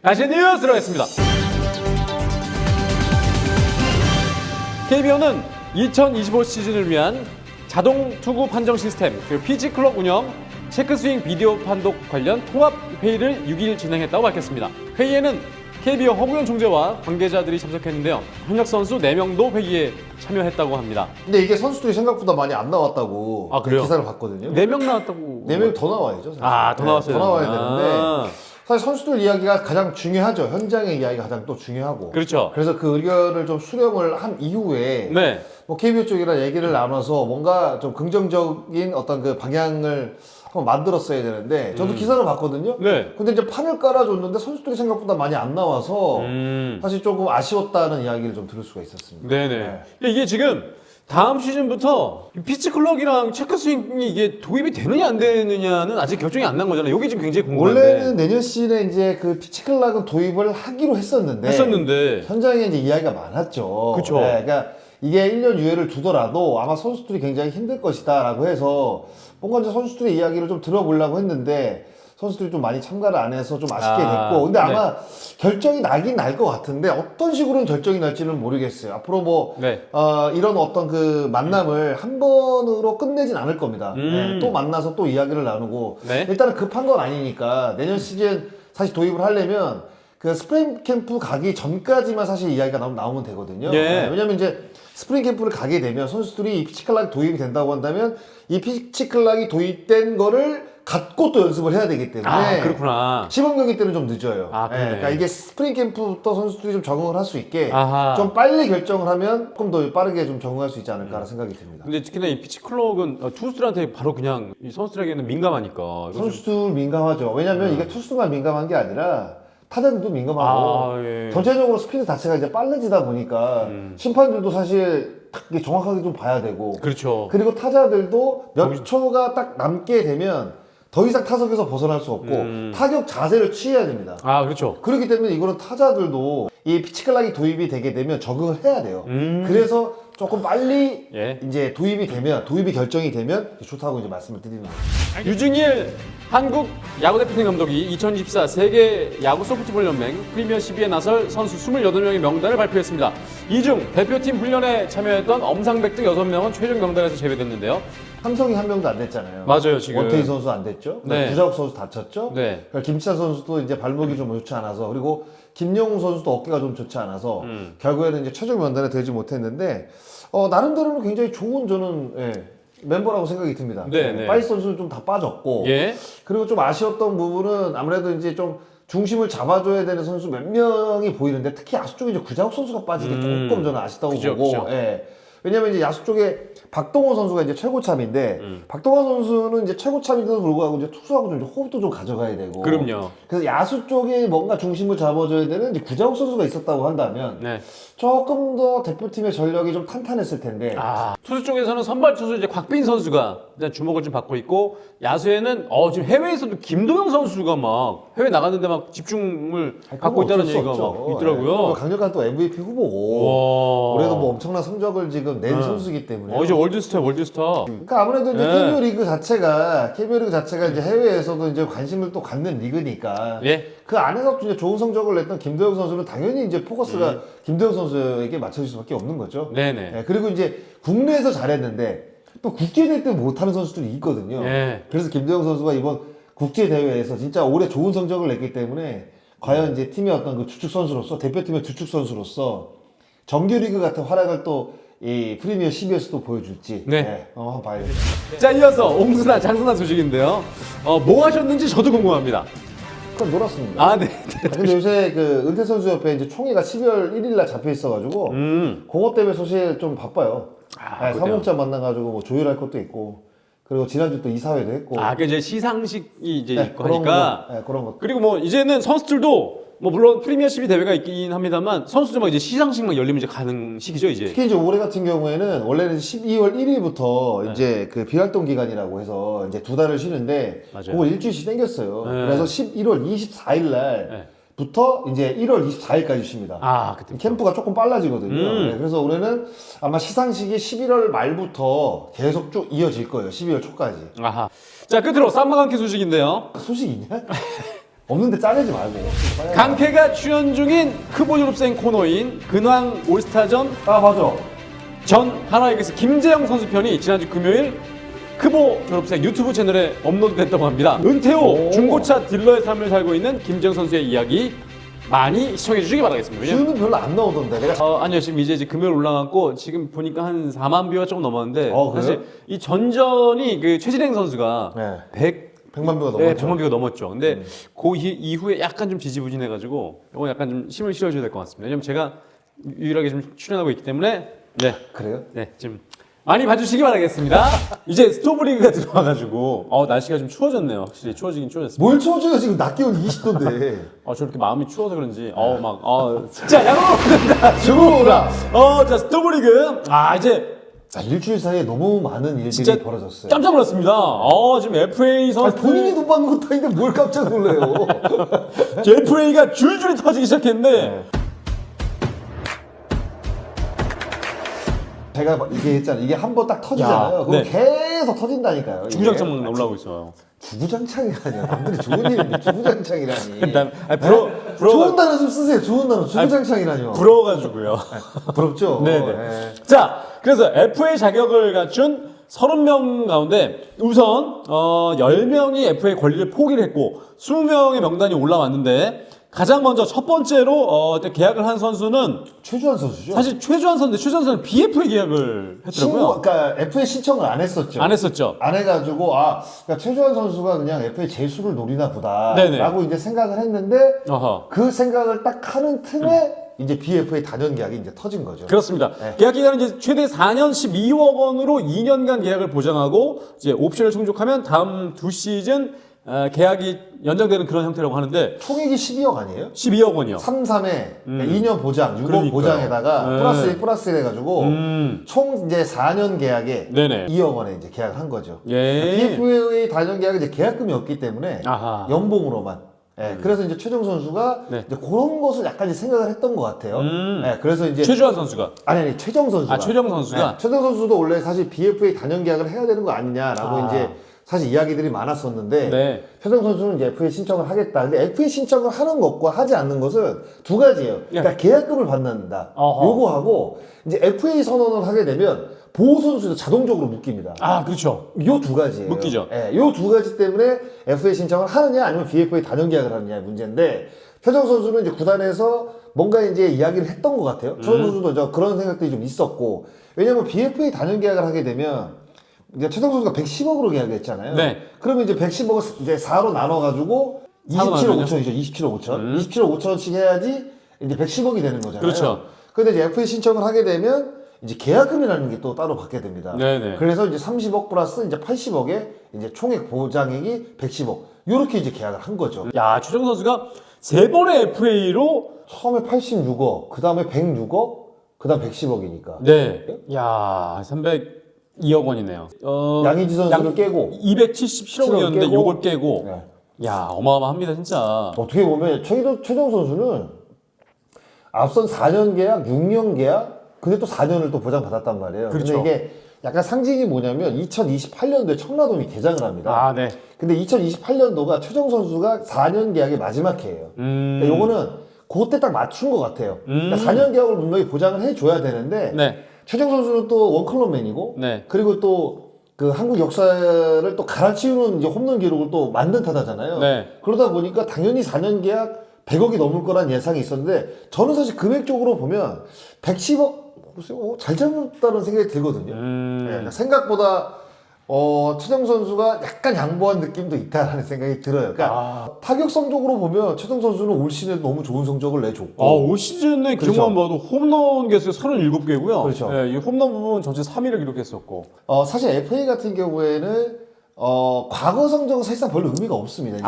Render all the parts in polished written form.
다시 뉴스 들어가겠습니다. KBO는 2025 시즌을 위한 자동 투구 판정 시스템, 그리고 피치 클럭 운영, 체크스윙 비디오 판독 관련 통합 회의를 6일 진행했다고 밝혔습니다. 회의에는 KBO 허구현 총재와 관계자들이 참석했는데요. 현역 선수 4명도 회의에 참여했다고 합니다. 근데 이게 선수들이 생각보다 많이 안 나왔다고 아, 그래요? 기사를 봤거든요. 4명 나왔다고. 4명이 더 나와야죠. 사실. 더 나왔어요. 더 나와야 되는데 아. 사실 선수들 이야기가 가장 중요하죠. 현장의 이야기가 가장 또 중요하고. 그렇죠. 그래서 그 의견을 좀 수렴을 한 이후에 네. 뭐 KBO 쪽이랑 얘기를 나눠서 뭔가 좀 긍정적인 어떤 그 방향을 한번 만들었어야 되는데 저도 기사를 봤거든요. 네. 근데 이제 판을 깔아줬는데 선수들이 생각보다 많이 안 나와서 사실 조금 아쉬웠다는 이야기를 좀 들을 수가 있었습니다. 네네. 이게 지금 다음 시즌부터 피치 클럭이랑 체크 스윙이 이게 도입이 되느냐 안 되느냐는 아직 결정이 안 난 거잖아요. 여기 지금 굉장히 궁금한데. 원래는 내년 시즌에 이제 그 피치클락은 도입을 하기로 했었는데 현장에 이제 이야기가 많았죠. 그쵸. 네, 그러니까 이게 1년 유예를 두더라도 아마 선수들이 굉장히 힘들 것이다라고 해서 뭔가 이제 선수들의 이야기를 좀 들어보려고 했는데 선수들이 좀 많이 참가를 안 해서 좀 아쉽게 됐고 근데 아마 결정이 나긴 날 것 같은데 어떤 식으로는 결정이 날지는 모르겠어요. 앞으로 뭐 이런 어떤 그 만남을 한 번으로 끝내진 않을 겁니다. 네, 또 만나서 또 이야기를 나누고 일단은 급한 건 아니니까 내년 시즌 사실 도입을 하려면 그 스프링 캠프 가기 전까지만 사실 이야기가 나오면 되거든요. 네, 왜냐면 이제 스프링 캠프를 가게 되면 선수들이 이 피치클락이 도입이 된다고 한다면 이 피치클락이 도입된 거를 갖고 또 연습을 해야 되기 때문에 그렇구나. 시범 경기 때는 좀 늦어요. 그러네. 그러니까 이게 스프링 캠프부터 선수들이 좀 적응을 할 수 있게 아하. 좀 빨리 결정을 하면 조금 더 빠르게 좀 적응할 수 있지 않을까라는 생각이 듭니다. 근데 특히나 이 피치 클럭은 투수들한테 바로 그냥 이 선수들에게는 민감하니까. 선수들 민감하죠. 왜냐면 이게 투수만 민감한 게 아니라 타자들도 민감하고 전체적으로 스피드 자체가 이제 빨라지다 보니까 심판들도 사실 이게 정확하게 좀 봐야 되고 그렇죠. 그리고 타자들도 몇 초가 딱 남게 되면 더 이상 타석에서 벗어날 수 없고 타격 자세를 취해야 됩니다. 그렇죠. 그렇기 때문에 이거는 타자들도 이 피치클락이 도입이 되게 되면 적응을 해야 돼요. 그래서 조금 빨리 이제 도입이 결정이 되면 좋다고 이제 말씀을 드리는 거예요. 유중일 한국 야구대표팀 감독이 2024 세계 야구 소프트볼 연맹 프리미어 12에 나설 선수 28명의 명단을 발표했습니다. 이 중 대표팀 훈련에 참여했던 엄상백 등 6명은 최종 명단에서 제외됐는데요. 삼성이 한 명도 안 됐잖아요. 맞아요, 지금. 원태희 선수 안 됐죠. 구자욱 선수 다쳤죠. 김치찬 선수도 이제 발목이 좀 좋지 않아서 그리고 김영우 선수도 어깨가 좀 좋지 않아서 결국에는 이제 최종 명단에 들지 못했는데 나름대로는 굉장히 좋은 저는 멤버라고 생각이 듭니다. 빠이스 선수는 좀 다 빠졌고 그리고 좀 아쉬웠던 부분은 아무래도 이제 좀 중심을 잡아줘야 되는 선수 몇 명이 보이는데 특히 야수 쪽에 이제 구자욱 선수가 빠지게 조금 저는 아쉽다고 보고 왜냐면 이제 야수 쪽에 박동원 선수가 이제 최고참인데 박동원 선수는 이제 최고참인데도 불구하고 이제 투수하고 좀 호흡도 좀 가져가야 되고 그럼요. 그래서 야수 쪽에 뭔가 중심을 잡아줘야 되는 이제 구자욱 선수가 있었다고 한다면 조금 더 대표팀의 전력이 좀 탄탄했을 텐데 투수 쪽에서는 선발 투수 이제 곽빈 선수가 일단 주목을 좀 받고 있고 야수에는 지금 해외에서도 김도영 선수가 막 해외 나갔는데 막 집중을 받고 있다는 얘기가 막 있더라고요. 강력한 또 MVP 후보고 올해도 뭐 엄청난 성적을 지금 낸 선수이기 때문에 이제 월드스타. 그러니까 아무래도 이제 KBO 리그 자체가 이제 해외에서도 이제 관심을 또 갖는 리그니까 그 안에서 이제 좋은 성적을 냈던 김도영 선수는 당연히 이제 포커스가 김도영 선수에게 맞춰질 수밖에 없는 거죠. 그리고 이제 국내에서 잘했는데 또 국제 대회 때 못하는 선수들이 있거든요. 그래서 김도영 선수가 이번 국제 대회에서 진짜 올해 좋은 성적을 냈기 때문에 과연 이제 팀의 어떤 그 주축 선수로서 대표팀의 주축 선수로서 정규리그 같은 활약을 또 이 프리미어 12에서도 보여줄지 한번 봐야겠죠. 자, 이어서 옹수나 장수나 소식인데요. 뭐 하셨는지 저도 궁금합니다. 그럼 놀았습니다. 네. 근데 요새 그 은퇴 선수 옆에 이제 총회가 12월 1일날 잡혀 있어가지고 그것 때문에 사실 좀 바빠요. 사무자 만나가지고 뭐 조율할 것도 있고 그리고 지난주 또 이사회도 했고. 그 이제 시상식이 이제 있고 하니까. 그런 것. 그리고 뭐 이제는 선수들도 뭐 물론 프리미어 12 대회가 있긴 합니다만 선수들만 이제 시상식만 열리면 이제 가는 시기죠 이제. 특히 이제 올해 같은 경우에는 원래는 12월 1일부터 이제 그 비활동 기간이라고 해서 이제 2달을 쉬는데 그걸 일주일씩 당겼어요. 그래서 11월 24일 날부터 이제 1월 24일까지 쉽니다. 그때 캠프가 조금 빨라지거든요. 그래서 올해는 아마 시상식이 11월 말부터 계속 쭉 이어질 거예요. 12월 초까지. 자, 끝으로 쌈마강키 소식인데요. 소식 있냐? 없는데 짜내지 말고. 강태가 출연 중인 크보 졸업생 코너인 근황 올스타전 아 맞아. 전 하나이글스 김재영 선수 편이 지난주 금요일 크보 졸업생 유튜브 채널에 업로드됐다고 합니다. 은퇴 후 오. 중고차 딜러의 삶을 살고 있는 김재영 선수의 이야기 많이 시청해 주시기 바라겠습니다. 왜냐면 뷰는 별로 안 나오던데. 내가 아니요, 지금 이제 금요일 올라갔고 지금 보니까 한 4만 뷰가 조금 넘었는데 그래요? 사실 이 전전이 그 최진행 선수가 네. 100만 뷰가 넘었죠. 네, 100만 뷰가 넘었죠. 근데 그 이후에 약간 좀 지지부진해가지고 이거 약간 좀 힘을 실어줘야 될 것 같습니다. 왜냐면 제가 유일하게 좀 출연하고 있기 때문에 그래요? 좀 많이 봐주시기 바라겠습니다. 이제 스토브리그가 들어와가지고 날씨가 좀 추워졌네요. 확실히 추워지긴 추워졌습니다. 뭘 쳐줘요 지금 낮 기온 20도인데. 저렇게 마음이 추워서 그런지 자 야구 된다. 주무라. 자 스토브리그 이제 일주일 사이에 너무 많은 일들이 진짜 벌어졌어요. 깜짝 놀랐습니다. 지금 FA 선수 본인이 돈 받는 것도 아닌데 뭘 깜짝 놀래요. FA가 줄줄이 터지기 시작했는데 제가 얘기했잖아요. 이게 한 번 딱 터지잖아요. 야, 그럼 네. 계속 터진다니까요. 이게. 주구장창 올라오고 있어요. 주구장창이라뇨. 남들이 좋은 일인데 주구장창이라니. 그다음 좋은 단어 좀 쓰세요. 좋은 단어. 주구장창이라뇨. 부러워가지고요. 부럽죠? 네네. 네. 자, 그래서 FA 자격을 갖춘 30명 가운데 우선 10명이 FA 권리를 포기를 했고 20명의 명단이 올라왔는데 가장 먼저 첫 번째로 계약을 한 선수는 최주환 선수죠? 사실 최주환 선수인데 최주환 선수는 BFA 계약을 했더라고요. 그러니까 FA 신청을 안 했었죠. 안 했었죠. 안 해가지고 그러니까 최주환 선수가 그냥 FA 재수를 노리나 네네. 보다라고 이제 생각을 했는데 어허. 그 생각을 딱 하는 틈에 이제 BFA 단연 계약이 이제 터진 거죠. 그렇습니다. 네. 계약 기간은 이제 최대 4년 12억 원으로 2년간 계약을 보장하고 이제 옵션을 충족하면 다음 2시즌 계약이 연장되는 그런 형태라고 하는데 총액이 12억 아니에요? 12억 원이요. 3-3에 2년 보장, 6억 그러니까요. 보장에다가 네. 플러스 해가지고 총 이제 4년 계약에 네네. 2억 원에 이제 계약을 한 거죠. 예. BFA 단연 계약은 이제 계약금이 없기 때문에 아하. 연봉으로만. 그래서 이제 최정 선수가 네. 이제 그런 것을 약간 이제 생각을 했던 것 같아요. 그래서 이제 최주환 선수가 아니 최정 선수가 최정 선수가 최정 선수도 원래 사실 BFA 단연 계약을 해야 되는 거 아니냐라고 이제 사실 이야기들이 많았었는데 네. 최정 선수는 이제 FA 신청을 하겠다. 근데 FA 신청을 하는 것과 하지 않는 것은 두 가지예요. 그러니까 계약금을 받는다. 어허. 요거하고 이제 FA 선언을 하게 되면 보호 선수도 자동적으로 묶입니다. 그렇죠. 요 두 가지예요. 묶이죠. 요 두 가지 때문에 FA 신청을 하느냐 아니면 BFA 단연 계약을 하느냐의 문제인데 최정 선수는 이제 구단에서 뭔가 이제 이야기를 했던 것 같아요. 최정 선수도 저 그런 생각들이 좀 있었고 왜냐면 BFA 단연 계약을 하게 되면 이제 최정 선수가 110억으로 계약했잖아요. 네. 그러면 이제 110억을 이제 4로 나눠가지고 27억 5천이죠. 27억 5천. 27억 5천씩 해야지 이제 110억이 되는 거잖아요. 그렇죠. 근데 이제 FA 신청을 하게 되면 이제 계약금이라는 게 또 따로 받게 됩니다. 네네. 그래서 이제 30억 플러스 이제 80억에 이제 총액 보장액이 110억. 요렇게 이제 계약을 한 거죠. 야, 최정 선수가 3번의 FA로 처음에 86억, 그 다음에 106억, 그 다음 110억이니까. 네. 야, 302억 원이네요. 양의지 선수를 깨고 277억이었는데 깨고. 요걸 깨고. 네. 야, 어마어마합니다, 진짜. 어떻게 보면 최정 선수는 앞선 4년 계약, 6년 계약, 근데 또 4년을 또 보장받았단 말이에요. 그렇죠. 근데 이게 약간 상징이 뭐냐면 2028년도에 청라돔이 개장을 합니다. 네. 근데 2028년도가 최정 선수가 4년 계약의 마지막 해예요. 그러니까 요거는 그때 딱 맞춘 것 같아요. 그러니까 4년 계약을 분명히 보장을 해줘야 되는데 네. 최정 선수는 또 원클럽맨이고 네. 그리고 또 그 한국 역사를 또 갈아치우는 이제 홈런 기록을 또 만든 타자잖아요. 네. 그러다 보니까 당연히 4년 계약 100억이 넘을 거란 예상이 있었는데 저는 사실 금액적으로 보면 110억 잘 잡았다는 생각이 들거든요. 네, 생각보다 최정 선수가 약간 양보한 느낌도 있다라는 생각이 들어요. 그러니까 타격성적으로 보면 최정 선수는 올 시즌에 너무 좋은 성적을 내줬고 올 시즌에 그렇죠. 기록만 봐도 홈런 개수 37개고요. 그렇죠. 네, 이 홈런 부분 전체 3위를 기록했었고. 사실 FA 같은 경우에는 과거 성적은 사실상 별로 의미가 없습니다. 이제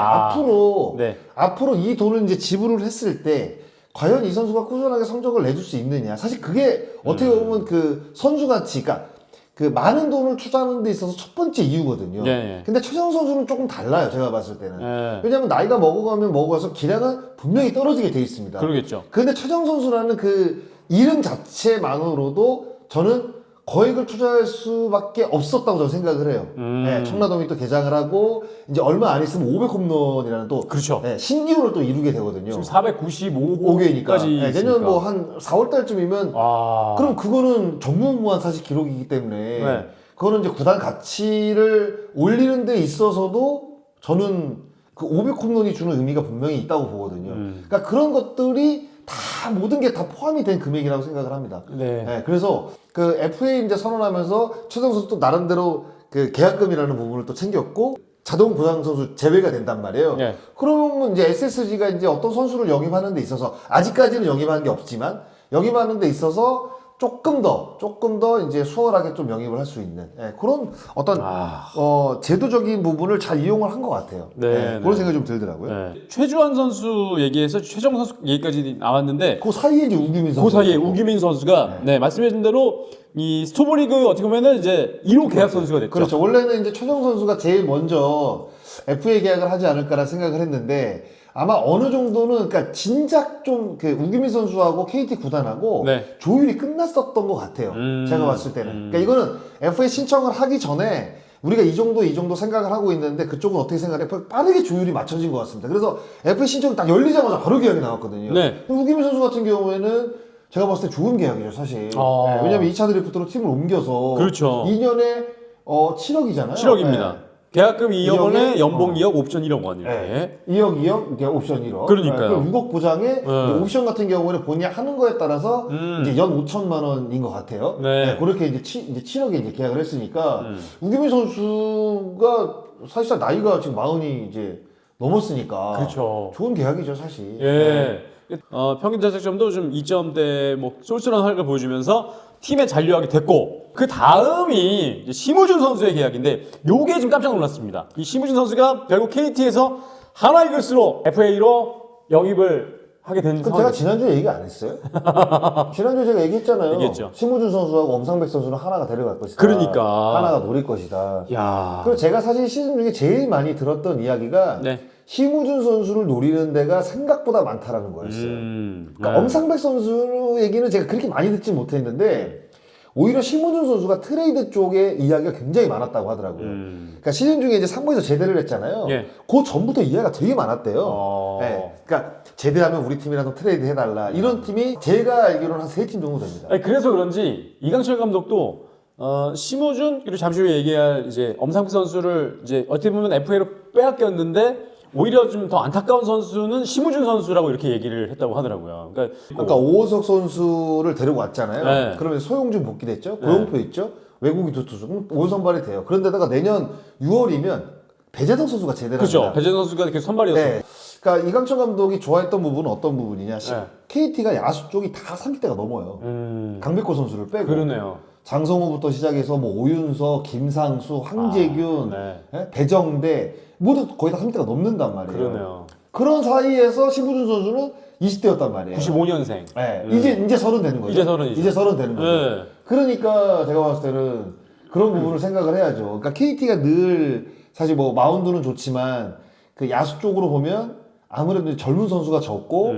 네. 앞으로 이 돈을 이제 지불을 했을 때 과연 이 선수가 꾸준하게 성적을 내줄 수 있느냐. 사실 그게 어떻게 보면 그 선수같이, 그러니까 그 많은 돈을 투자하는 데 있어서 첫 번째 이유거든요. 네. 근데 최정 선수는 조금 달라요. 제가 봤을 때는. 네. 왜냐하면 나이가 먹어가면 먹어가서 기량은 분명히 떨어지게 돼 있습니다. 그러겠죠. 근데 최정 선수라는 그 이름 자체만으로도 저는 거액을 투자할 수밖에 없었다고 저는 생각을 해요. 예, 청라돔이 또 개장을 하고 이제 얼마 안 있으면 500홈런이라는 또 그렇죠. 예, 신기록을 또 이루게 되거든요. 지금 495개니까 5개니까 예, 내년 뭐 한 4월 달쯤이면 아. 그럼 그거는 전무후무한 사실 기록이기 때문에 네. 그거는 이제 구단 가치를 올리는 데 있어서도 저는 그 500홈런이 주는 의미가 분명히 있다고 보거든요. 그러니까 그런 것들이 다 모든 게 다 포함이 된 금액이라고 생각을 합니다. 네. 네, 그래서 그 FA 이제 선언하면서 최정 선수 또 나름대로 그 계약금이라는 부분을 또 챙겼고 자동 부상 선수 제외가 된단 말이에요. 네. 그러면 이제 SSG가 이제 어떤 선수를 영입하는 데 있어서 아직까지는 영입하는 게 없지만 영입하는 데 있어서 조금 더 이제 수월하게 좀 영입을 할 수 있는 예, 그런 어떤 제도적인 부분을 잘 이용을 한 것 같아요. 네, 예, 네. 그런 생각이 좀 들더라고요. 네. 최주환 선수 얘기에서 최정 선수 얘기까지 나왔는데 그 사이에 이제 우규민 선수. 그 사이에 우규민 선수가 네, 말씀해준 대로 이 스토브리그 어떻게 보면은 이제 1호 계약 선수가 됐죠. 그렇죠. 원래는 이제 최정 선수가 제일 먼저 FA 계약을 하지 않을까라 생각을 했는데 아마 어느 정도는 그러니까 진작 좀 그 우규민 선수하고 KT 구단하고 네. 조율이 끝났었던 것 같아요. 제가 봤을 때는. 그러니까 이거는 FA 신청을 하기 전에 우리가 이 정도 생각을 하고 있는데 그쪽은 어떻게 생각해? 빠르게 조율이 맞춰진 것 같습니다. 그래서 FA 신청이 딱 열리자마자 바로 계약이 나왔거든요. 네. 우규민 선수 같은 경우에는 제가 봤을 때 좋은 계약이죠, 사실. 아. 네, 왜냐면 2차 드래프트로 팀을 옮겨서 그렇죠. 2년에 7억이잖아요. 7억입니다. 계약금 2억 원에 2억에? 연봉 2억, 옵션 1억 원 이렇게. 네. 2억, 이게 옵션 1억. 그러니까요. 6억 보장에 옵션 같은 경우는 본인이 하는 거에 따라서 이제 연 5천만 원인 것 같아요. 네. 그렇게 이제 7억에 이제 계약을 했으니까 우규민 선수가 사실상 나이가 지금 40이 이제 넘었으니까 그렇죠. 좋은 계약이죠, 사실. 예. 평균 자책점도 좀 2점대 뭐 쏠쏠한 활약을 보여주면서 팀에 잔류하게 됐고 그 다음이 이제 심우준 선수의 계약인데 요게 좀 깜짝 놀랐습니다. 이 심우준 선수가 결국 KT에서 하나 이글스로 FA로 영입을 하게 된 그럼 제가 상황이 지난주에 얘기 안 했어요? 지난주에 제가 얘기했잖아요. 얘기했죠. 심우준 선수하고 엄상백 선수는 하나가 데려갈 것이다. 그러니까. 하나가 노릴 것이다. 야. 그리고 제가 사실 시즌 중에 제일 많이 들었던 이야기가 네. 심우준 선수를 노리는 데가 생각보다 많다라는 거였어요. 그러니까 네. 엄상백 선수 얘기는 제가 그렇게 많이 듣지 못했는데 오히려 심우준 선수가 트레이드 쪽에 이야기가 굉장히 많았다고 하더라고요. 그러니까 시즌 중에 이제 상무에서 제대를 했잖아요. 예. 그 전부터 이야기가 되게 많았대요. 어. 네. 그러니까 제대하면 우리 팀이랑 좀 트레이드 해달라. 이런 팀이 제가 알기로는 한 3팀 정도 됩니다. 아니, 그래서 그런지 이강철 감독도 심우준 그리고 잠시 후에 얘기할 이제 엄상표 선수를 이제 어떻게 보면 FA로 빼앗겼는데 오히려 좀 더 안타까운 선수는 심우준 선수라고 이렇게 얘기를 했다고 하더라고요. 그러니까 오호석 선수를 데리고 왔잖아요. 네. 그러면 소용준 복귀됐죠. 고용표 있죠. 외국인 두 투수. 그럼 5선발이 돼요. 그런데다가 내년 6월이면 배재덕 선수가 제대로 그렇죠. 합니다. 배재선 선수가 계속 선발이었어요. 네. 그러니까 이강철 감독이 좋아했던 부분은 어떤 부분이냐. 네. KT가 야수 쪽이 다 30대가 넘어요. 강백호 선수를 빼고. 그러네요. 장성호부터 시작해서 뭐 오윤서, 김상수, 황재균, 네. 예? 배정대 모두 거의 다 30대가 넘는단 말이에요. 그러네요. 그런 사이에서 심우준 선수는 20대였단 말이에요. 95년생. 네, 이제 서른 되는 거죠. 이제 서른이죠. 이제 서른 되는 거죠. 네. 그러니까 제가 봤을 때는 그런 부분을 생각을 해야죠. 그러니까 KT가 늘 사실 뭐 마운드는 좋지만 그 야수 쪽으로 보면 아무래도 젊은 선수가 적고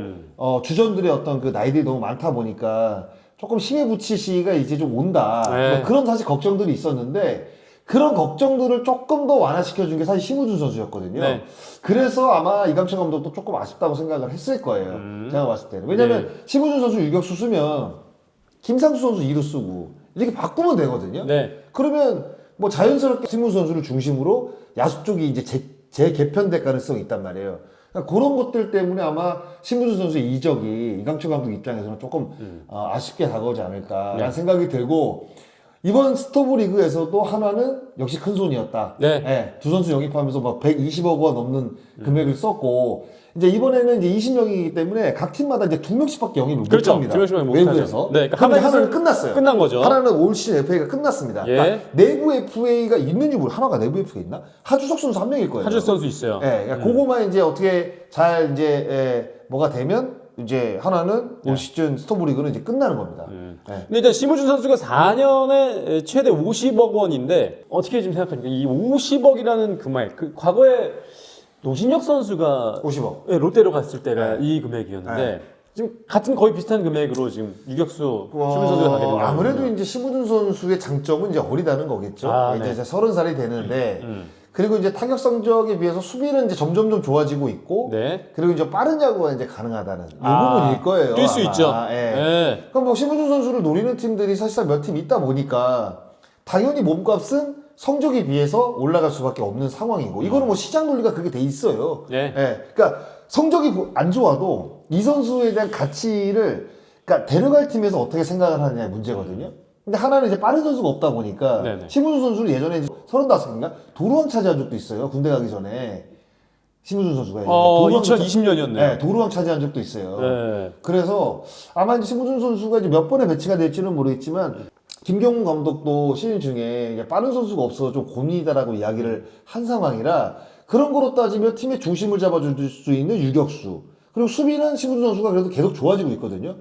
주전들의 어떤 그 나이들이 너무 많다 보니까 조금 힘에 부칠 시기가 이제 좀 온다. 네. 뭐 그런 사실 걱정들이 있었는데 그런 걱정들을 조금 더 완화시켜준 게 사실 심우준 선수였거든요. 네. 그래서 아마 이강철 감독도 조금 아쉽다고 생각을 했을 거예요. 제가 봤을 때는. 왜냐면 심우준 선수 유격수 쓰면 김상수 선수 2루 쓰고 이렇게 바꾸면 되거든요. 네. 그러면 뭐 자연스럽게 심우준 선수를 중심으로 야수 쪽이 이제 재개편될 가능성이 있단 말이에요. 그러니까 그런 것들 때문에 아마 심우준 선수의 이적이 이강철 감독 입장에서는 조금 아쉽게 다가오지 않을까라는 생각이 들고 이번 스토브 리그에서도 하나는 역시 큰 손이었다. 네. 두 선수 영입하면서 막 120억 원 넘는 금액을 썼고 이제 이번에는 이제 20명이기 때문에 각 팀마다 이제 2명씩밖에 영입을 그렇죠. 못 합니다. 2명씩밖에 못 외부에서. 하죠. 네, 그러니까 하나는 하나는 끝났어요. 끝난 거죠. 하나는 올 시즌 FA가 끝났습니다. 예. 그러니까 내부 FA가 있는지 모르. 하나가 내부 FA가 있나? 하주석 선수 한 명일 거예요. 한주 선수 있어요. 예, 그러니까 그거만 이제 어떻게 잘 이제 뭐가 되면 이제 하나는 올 시즌 스토브 리그는 이제 끝나는 겁니다. 예. 근데 일단 심우준 선수가 4년에 최대 50억 원인데 어떻게 좀 생각하니까 이 50억이라는 금액 그 과거에 노진혁 선수가 50억. 예, 롯데로 갔을 때가 이 금액이었는데 지금 같은 거의 비슷한 금액으로 지금 유격수 심우준 선수가 가게 된다. 아무래도 이제 심우준 선수의 장점은 이제 어리다는 거겠죠. 아, 이제 네. 30살이 되는데 그리고 이제 타격 성적에 비해서 수비는 이제 점점 좋아지고 있고 네. 그리고 이제 빠른 야구가 이제 가능하다는 이 아, 부분일 거예요. 뛸 수 아마. 있죠. 예. 네. 그럼 뭐 심우준 선수를 노리는 팀들이 사실상 몇 팀 있다 보니까 당연히 몸값은 성적에 비해서 올라갈 수밖에 없는 상황이고 이거는 뭐 시장 논리가 그렇게 돼 있어요. 네. 예. 그러니까 성적이 안 좋아도 이 선수에 대한 가치를 그러니까 데려갈 팀에서 어떻게 생각을 하느냐의 문제거든요. 근데 하나는 이제 빠른 선수가 없다 보니까 네네. 심우준 선수를 예전에 35인가 도루왕 차지한 적도 있어요. 군대 가기 전에 심우준 선수가 예전에 도루왕 2020년이었네요. 네, 도루왕 차지한 적도 있어요. 네. 그래서 아마 이제 심우준 선수가 이제 몇 번에 배치가 될지는 모르겠지만 김경문 감독도 시즌 중에 이제 빠른 선수가 없어서 좀 고민이다라고 이야기를 한 상황이라 그런 거로 따지면 팀의 중심을 잡아줄 수 있는 유격수 그리고 수비는 심우준 선수가 그래도 계속 좋아지고 있거든요.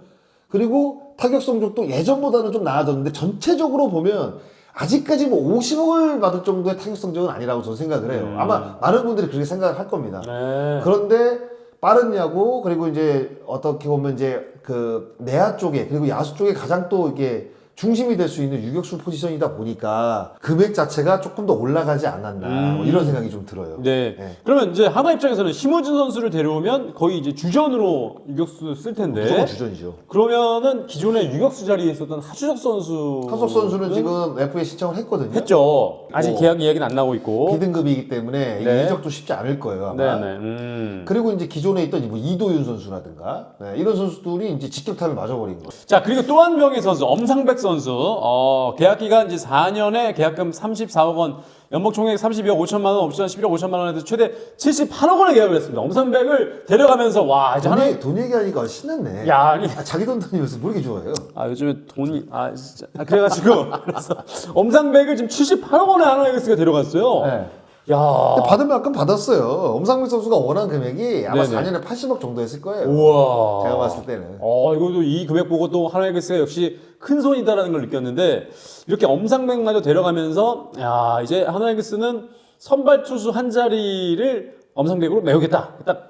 그리고 타격 성적도 예전보다는 좀 나아졌는데 전체적으로 보면 아직까지 뭐 50억을 받을 정도의 타격 성적은 아니라고 저는 생각을 해요. 아마 많은 분들이 그렇게 생각을 할 겁니다. 네. 그런데 빠른 야구 그리고 이제 어떻게 보면 이제 그 내야 쪽에 그리고 야수 쪽에 가장 또 이게 중심이 될 수 있는 유격수 포지션이다 보니까 금액 자체가 조금 더 올라가지 않았나 뭐 이런 생각이 좀 들어요. 네. 네. 그러면 이제 하나 입장에서는 심우준 선수를 데려오면 거의 이제 주전으로 유격수 쓸 텐데. 무조건 주전이죠. 그러면은 기존에 유격수 자리에 있었던 하주석 선수. 하석 선수는 지금 FA 신청을 했거든요. 했죠. 아직 뭐, 계약 이야기는 안 나오고 있고. B등급이기 때문에 네. 이적도 쉽지 않을 거예요. 아마. 네네. 그리고 이제 기존에 있던 뭐 이도윤 선수라든가 네, 이런 선수들이 이제 직격탄을 맞아버린 거예요. 자, 그리고 또 한 명의 선수, 엄상백 선수. 계약 기간 이제 4년에 계약금 34억 원, 연봉 총액 32억 5천만 원, 옵션 11억 5천만 원에서 최대 78억 원에 계약을 했습니다. 엄상백을 데려가면서 와, 이제 돈 얘기하니까 신났네. 야, 아니. 자기 돈 다니면서 뭘 이렇게 좋아해요? 요즘에 돈이, 진짜. 그래가지고, 그래서, 엄상백을 지금 78억 원에 하나이글스가 데려갔어요. 네. 야. 근데 받으면 약간 받았어요. 엄상민 선수가 원한 금액이 아마 네네. 4년에 80억 정도 했을 거예요. 우와. 제가 봤을 때는. 이것도 이 금액 보고 또 하나이글스가 역시 큰 손이다라는 걸 느꼈는데, 이렇게 엄상백마저 데려가면서, 야, 이제 하나이글스는 선발 투수 한 자리를 엄상백으로 메우겠다. 딱,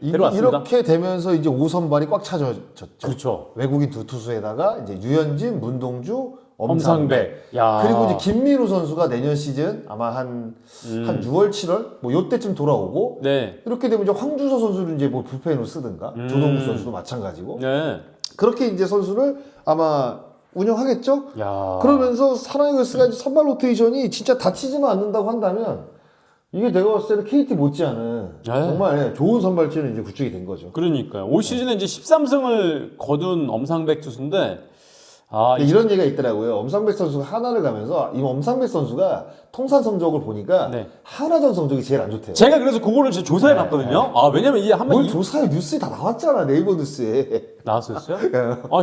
데려왔습니다. 이렇게 되면서 이제 5선발이 꽉 차졌죠. 그렇죠. 외국인 두 투수에다가 이제 유현진, 문동주, 엄상백. 야. 그리고 이제 김민우 선수가 내년 시즌 아마 한 6월, 7월 뭐 요때쯤 돌아오고 네. 이렇게 되면 이제 황주서 선수를 이제 뭐 불펜으로 쓰든가 조동구 선수도 마찬가지고 네. 그렇게 이제 선수를 아마 운영하겠죠? 야. 그러면서 사나이글스가 이제 선발 로테이션이 진짜 다치지만 않는다고 한다면 이게 내가 봤을 때는 KT 못지않은 정말 좋은 선발진을 이제 구축이 된 거죠. 그러니까요. 올 시즌에 이제 13승을 거둔 엄상백 투수인데, 이런 얘기가 있더라고요. 엄상백 선수가 하나를 가면서 이 엄상백 선수가 통산 성적을 보니까 네. 하나전 성적이 제일 안 좋대요. 제가 그래서 그거를 진짜 조사해 봤거든요. 왜냐면 이게 한번 뭘 조사해? 뉴스에 다 나왔잖아. 네이버 뉴스에. 나왔었어요?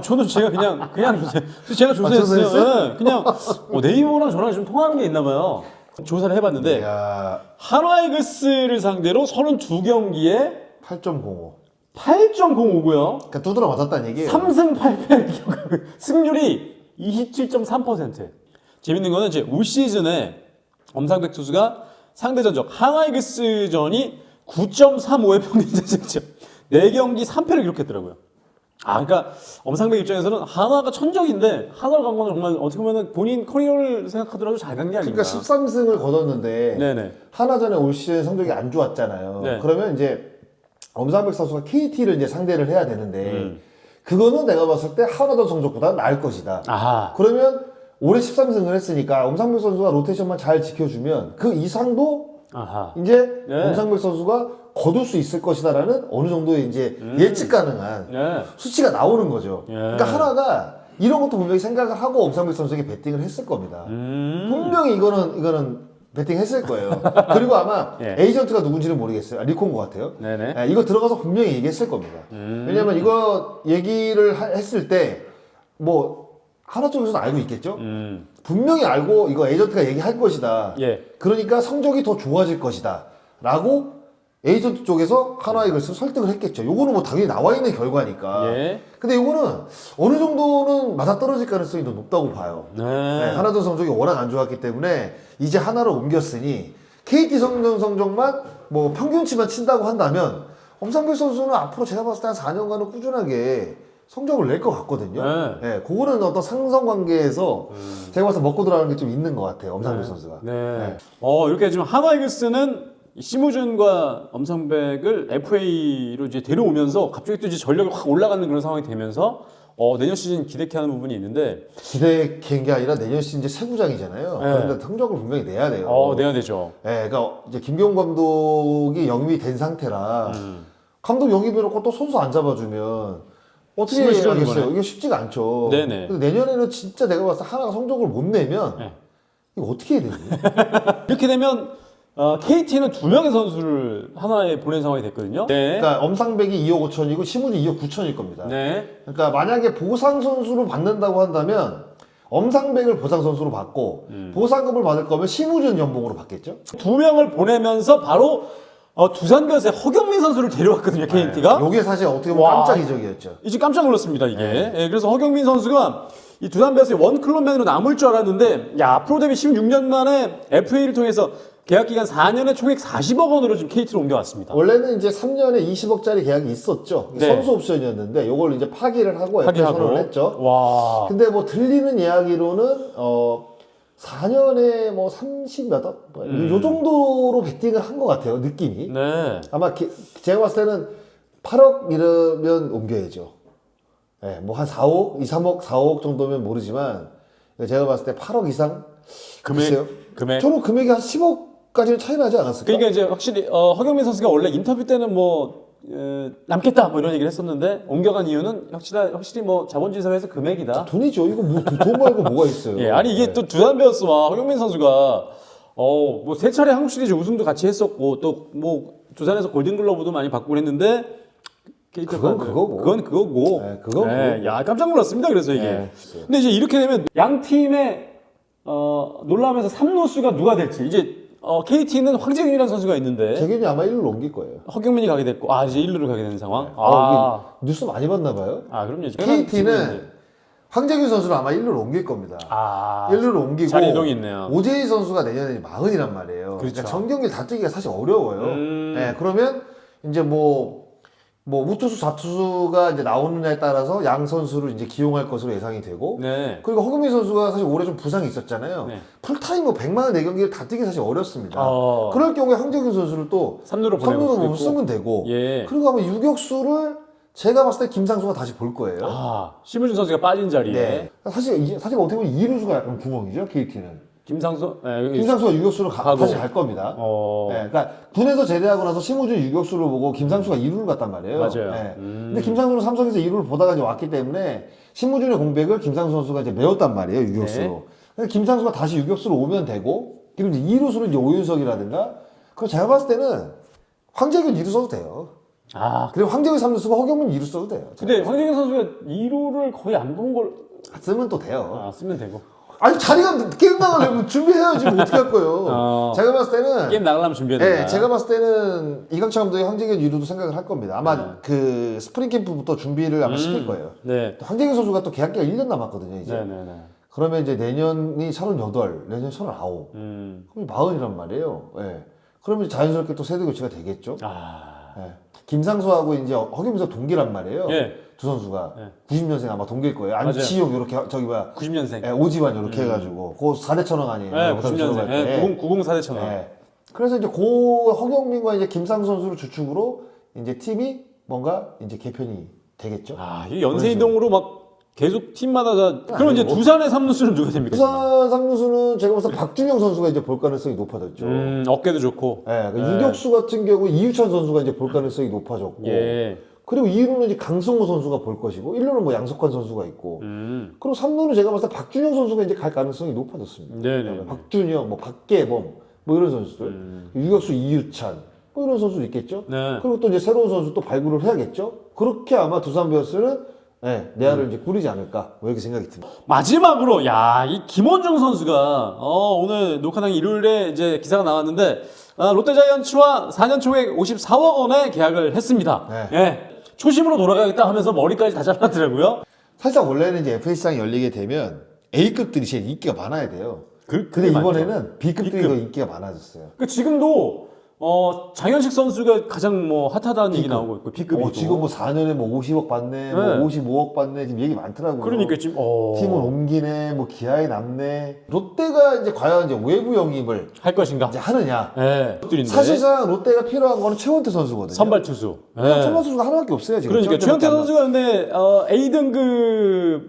저는 제가 그냥 조사해. 제가 조사했어요. 조사했어요? 네, 그냥 네이버랑 저랑 좀 통하는 게 있나 봐요. 조사를 해봤는데 이야, 한화이글스를 상대로 32경기에 8.05. 8.05고요. 그러니까 두드러 맞았다는 얘기예요. 3승 8패 승률이 27.3%. 재밌는 거는 이제 올 시즌에 엄상백 투수가 상대 전적 한화이글스전이 9.35의 평균 자책점 4경기 3패를 기록했더라고요. 그러니까 엄상백 입장에서는 한화가 천적인데 한화를 간 건 정말 어떻게 보면 본인 커리어를 생각하더라도 잘 간 게 아닌가. 그러니까 13승을 거뒀는데 네네. 하나전에 올 시즌 성적이 안 좋았잖아요. 네. 그러면 이제 엄상백 선수가 KT를 이제 상대를 해야 되는데 그거는 내가 봤을 때 하나전 성적보다 나을 것이다. 아하. 그러면 올해 13승을 했으니까 엄상백 선수가 로테이션만 잘 지켜주면 그 이상도 아하. 이제 네. 엄상백 선수가 거둘 수 있을 것이다라는 어느 정도의 이제 예측 가능한 네. 수치가 나오는 거죠. 예. 그러니까 하나가 이런 것도 분명히 생각을 하고 엄상백 선수에게 배팅을 했을 겁니다. 분명히 이거는 배팅했을 거예요. 그리고 아마 예. 에이전트가 누군지는 모르겠어요. 리코인 것 같아요. 네네. 예, 이거 들어가서 분명히 얘기했을 겁니다. 왜냐면 이거 얘기를 했을 때 뭐 하나 쪽에서는 알고 있겠죠. 분명히 알고 이거 에이전트가 얘기할 것이다. 예. 그러니까 성적이 더 좋아질 것이다. 라고 에이전트 쪽에서 하나이글스를 설득을 했겠죠. 요거는 뭐 당연히 나와 있는 결과니까. 예. 근데 이거는 어느 정도는 맞아떨어질 가능성이 더 높다고 봐요. 네. 하나전 성적이 워낙 안 좋았기 때문에 이제 하나를 옮겼으니 KT 성적만 뭐 평균치만 친다고 한다면 엄상백 선수는 앞으로 제가 봤을 때 한 4년간은 꾸준하게 성적을 낼 것 같거든요. 네. 네, 그거는 어떤 상성 관계에서 제가 봤을 때 먹고 들어가는 게 좀 있는 것 같아요. 엄상백 선수가. 네. 이렇게 지금 하나이글스는 심우준과 엄상백을 FA로 이제 데려오면서 갑자기 또 이제 전력이 확 올라가는 그런 상황이 되면서 내년 시즌 기대케 하는 부분이 있는데 기대한 게 아니라 내년 시즌 이제 새 구장이잖아요. 네. 그런데 성적을 분명히 내야 돼요. 내야 되죠. 네, 그러니까 이제 김경훈 감독이 영입이 된 상태라 감독 영입해놓고 또 선수 안 잡아주면 어떻게 심을 시려는 하겠어요? 거네. 이게 쉽지가 않죠. 네네. 근데 내년에는 진짜 내가 봤을 때 하나가 성적을 못 내면 네. 이거 어떻게 해야 되니? 이렇게 되면 KT는 2명의 선수를 하나에 보낸 상황이 됐거든요. 네. 그러니까 엄상백이 2억 5천이고 심우준 2억 9천일 겁니다. 네. 그러니까 만약에 보상 선수로 받는다고 한다면 엄상백을 보상 선수로 받고 보상금을 받을 거면 심우준 연봉으로 받겠죠? 2명을 보내면서 바로 두산베어스의 허경민 선수를 데려왔거든요, KT가. 이게 사실 어떻게 보면 와. 깜짝 이적이었죠. 이제 깜짝 놀랐습니다, 이게. 예, 그래서 허경민 선수가 이 두산베어스의 원클럽맨으로 남을 줄 알았는데, 프로 데뷔 16년 만에 FA를 통해서 계약 기간 4년에 총액 40억 원으로 지금 KT로 옮겨왔습니다. 원래는 이제 3년에 20억짜리 계약이 있었죠. 네. 선수 옵션이었는데 이걸 이제 파기를 하고 FA 선언을 했죠. 와. 근데 뭐 들리는 이야기로는 4년에 뭐 30몇 억? 요 정도로 베팅을 한 것 같아요, 느낌이. 네. 아마 제가 봤을 때는 8억 이러면 옮겨야죠. 네, 뭐 한 4억, 2, 3억, 4억 정도면 모르지만 제가 봤을 때 8억 이상? 글쎄요. 금액. 저는 금액이 한 10억까지는 차이 나지 않았을까? 그러니까 이제 확실히 허경민 선수가 원래 인터뷰 때는 뭐 남겠다 뭐 이런 얘기를 했었는데 옮겨간 이유는 확실히 뭐 자본주의사회에서 금액이다. 돈이죠. 이거 뭐 돈 말고 뭐가 있어요. 예, 아니 이게 또 두산 베어스와 허경민 선수가 뭐 세 차례 한국 시리즈 우승도 같이 했었고 또 뭐 두산에서 골든글러브도 많이 받고 그랬는데 그건 그거고. 그건 그거고. 네, 그건 예, 그거고. 야 깜짝 놀랐습니다. 그래서 이게. 네. 근데 이제 이렇게 되면 양 팀의 놀라면서 3루수가 누가 될지 이제 KT는 황재균이라는 선수가 있는데 재균이 아마 1루로 옮길 거예요. 허경민이 가게 됐고 이제 1루로 가게 되는 상황. 이게 뉴스 많이 봤나 봐요. 그럼요. KT는 황재균 선수를 아마 1루로 옮길 겁니다. 1루로 옮기고 자리 이동이 있네요. 오재희 선수가 내년에 40이란 말이에요. 그렇죠. 그러니까 정경기를 다 뛰기가 사실 어려워요. 네, 그러면 이제 뭐 우투수 좌투수가 이제 나오느냐에 따라서 양 선수를 이제 기용할 것으로 예상이 되고 네. 그리고 허경민 선수가 사실 올해 좀 부상이 있었잖아요. 네. 풀타임 뭐 144경기를 다 뛰기 사실 어렵습니다. 어. 그럴 경우에 황재균 선수를 또 3루로 보내고 3루로 쓰면 되고 예. 그리고 아마 유격수를 제가 봤을 때 김상수가 다시 볼 거예요. 심우준 선수가 빠진 자리에 네. 사실 어떻게 보면 이루수가 약간 구멍이죠, KT는. 김상수가 유격수로 다시 갈 겁니다. 네, 그러니까 군에서 제대하고 나서 심우준 유격수를 보고 김상수가 2루를 갔단 말이에요. 맞아요. 네. 근데 김상수는 삼성에서 2루를 보다가 이제 왔기 때문에 심우준의 공백을 김상수 선수가 이제 메웠단 말이에요, 유격수로. 네. 그래서 김상수가 다시 유격수로 오면 되고, 그리고 이제 2루수는 이제 오윤석이라든가, 그럼 제가 봤을 때는 황재균 2루 써도 돼요. 그리고 황재균 3루 쓰고 허경민 2루 써도 돼요. 근데 황재균 선수가 2루를 거의 안 본 걸 쓰면 또 돼요. 쓰면 되고. 아니 자리가 게임 나가려면 준비해야지 뭐 어떻게 할 거예요. 제가 봤을 때는 게임 나가려면 준비해야 된다. 네, 제가 봤을 때는 이강철 감독이 황재균 2루도 생각을 할 겁니다. 아마 그 스프링 캠프부터 준비를 아마 시킬 거예요. 네. 황재균 선수가 또 계약 기간 1년 남았거든요, 이제. 네네네. 그러면 이제 내년이 38, 내년 39. 그럼 40이란 말이에요. 예. 그러면 자연스럽게 또 세대 교체가 되겠죠. 예. 김상수하고 이제 허경민 선수 동기란 말이에요. 예. 두 선수가 90년생 아마 동기일 거예요. 맞아요. 안치용 이렇게 90년생. 예, 오지환 이렇게 해가지고 그 4대 천왕 아니에요. 네, 그다음에 90년생. 들어갈 때. 90 4대 천왕. 예. 그래서 이제 고 허경민과 이제 김상수 선수를 주축으로 이제 팀이 뭔가 이제 개편이 되겠죠. 이 연세 이동으로 막 계속 팀마다 그럼 이제 두산의 3루수는 누가 됩니까? 부산 삼루수는 제가 봤을 때 박준영 선수가 이제 볼 가능성이 높아졌죠. 어깨도 좋고. 예, 그러니까 유격수 같은 경우 이유찬 선수가 이제 볼 가능성이 높아졌고, 예. 그리고 2루는 이제 강승호 선수가 볼 것이고, 1루는 뭐 양석환 선수가 있고, 그리고 3루는 제가 봤을 때 박준영 선수가 이제 갈 가능성이 높아졌습니다. 네네. 박준영, 뭐 박계범, 뭐 이런 선수들, 유격수 이유찬, 뭐 이런 선수도 있겠죠. 네. 그리고 또 이제 새로운 선수 또 발굴을 해야겠죠. 그렇게 아마 두산 베어스는 내야를 이제 꾸리지 않을까, 뭐 이렇게 생각이 듭니다. 마지막으로 이 김원중 선수가 오늘 녹화당 일요일에 이제 기사가 나왔는데 롯데자이언츠와 4년 총액 54억 원의 계약을 했습니다. 네. 예. 초심으로 돌아가겠다 하면서 머리까지 다 잘랐더라고요. 사실 원래는 이제 FA시장이 열리게 되면 A급들이 제일 인기가 많아야 돼요. 근데 그게 이번에는 B급들이 더 인기가 많아졌어요. 지금도 장현식 선수가 가장 뭐 핫하다는 얘기 나오고 있고 B급이고. 지금 뭐 4년에 뭐 50억 받네, 뭐 네. 55억 받네, 지금 얘기 많더라고요. 그러니까 지금 팀을 옮기네, 뭐 기아에 남네. 롯데가 이제 과연 이제 외부 영입을 할 것인가? 이제 하느냐. 네. 사실상 롯데가 필요한 거는 최원태 선수거든요. 선발 투수. 선발 투수가 하나밖에 없어요 지금. 그러니까 최원태 선수가 근데 A등급이죠.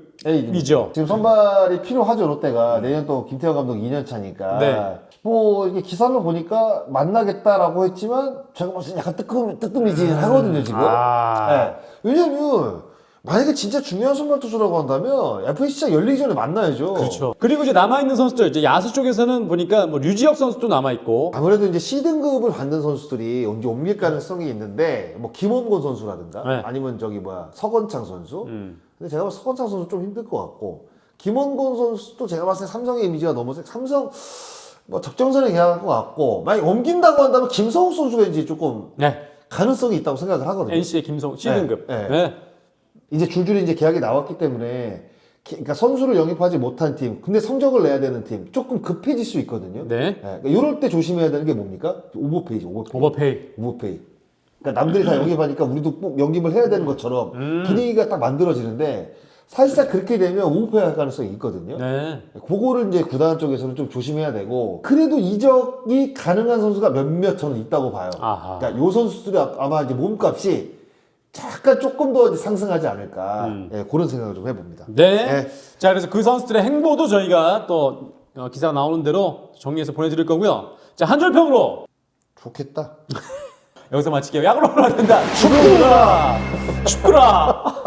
지금 선발이 필요하죠 롯데가. 내년 또 김태형 감독 2년 차니까. 네. 뭐 이게 기사를 보니까 만나겠다라고 했지만 제가 봤을 때 약간 뜨끔미지하거든요 지금. 네. 왜냐면 만약에 진짜 중요한 선발 투수라고 한다면 FA 시장 열리기 전에 만나야죠. 그렇죠. 그리고 이제 남아있는 선수들, 이제 야수 쪽에서는 보니까 뭐 류지혁 선수도 남아있고. 아무래도 이제 C등급을 받는 선수들이 언제 옮길 가능성이 있는데, 뭐 김원곤 선수라든가, 네. 아니면 서건창 선수. 근데 제가 봤을 때 서건창 선수 좀 힘들 것 같고, 김원곤 선수도 제가 봤을 때 삼성의 이미지가 너무 삼성 뭐 적정선에 계약할 것 같고, 만약 옮긴다고 한다면 김성욱 선수가 이제 조금 네. 가능성이 있다고 생각을 하거든요. NC의 김성욱 C등급. 네. 네. 이제 줄줄이 이제 계약이 나왔기 때문에, 그러니까 선수를 영입하지 못한 팀, 근데 성적을 내야 되는 팀, 조금 급해질 수 있거든요. 네. 그러니까 이럴 때 조심해야 되는 게 뭡니까? 오버페이죠, 오버페이. 오버페이. 그러니까 남들이 다 영입하니까 우리도 꼭 영입을 해야 되는 것처럼 분위기가 딱 만들어지는데, 사실상 그렇게 되면 오버페이 할 가능성이 있거든요. 네. 그거를 이제 구단 쪽에서는 좀 조심해야 되고, 그래도 이적이 가능한 선수가 몇몇 저는 있다고 봐요. 아하. 그러니까 요 선수들이 아마 이제 몸값이 약간 조금 더 상승하지 않을까. 예, 그런 생각을 좀 해봅니다. 네. 네. 자, 그래서 그 선수들의 행보도 저희가 또 기사가 나오는 대로 정리해서 보내드릴 거고요. 자, 한 줄 평으로 좋겠다. 여기서 마칠게요. 야구로 올라간다. 축구라! 축구라!